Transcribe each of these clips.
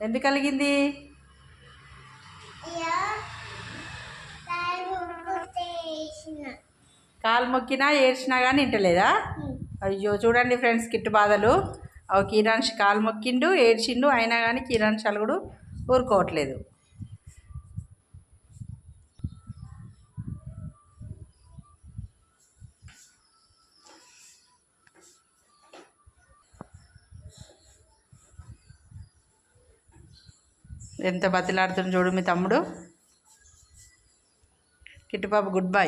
ఎందుకు కలిగింది? కాలు మొక్కినా ఏడ్చినా కానీ వింటలేదా? అయ్యో చూడండి ఫ్రెండ్స్, కిట్టు బాధలు. కిరణ్ కాలు మొక్కిండు, ఏడ్చిండు, అయినా కానీ కిరణ్ చలుగుడు ఊరుకోవట్లేదు. ఎంత బతిలాడుతుంది చూడు మీ తమ్ముడు. Kittu Babu good bye.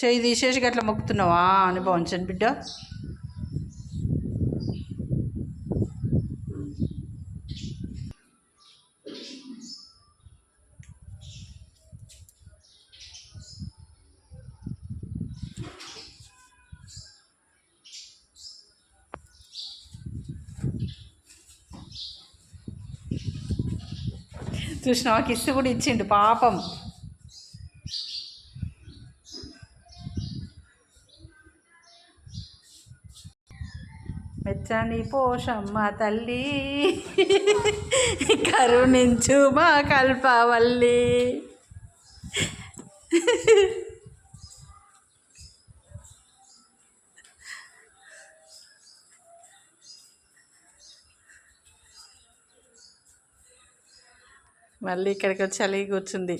చెయ్యి తీసేసి గట్లా మొక్కుతున్నావా అని బాగుంచండి బిడ్డ. చూసినావా, కిస్సు కూడా ఇచ్చిండు పాపం. మెచ్చని పోషమ్మ తల్లి, కరుణించు మా కల్పవల్లి. మళ్ళీ ఇక్కడికి వచ్చి అలిగి కూర్చుంది.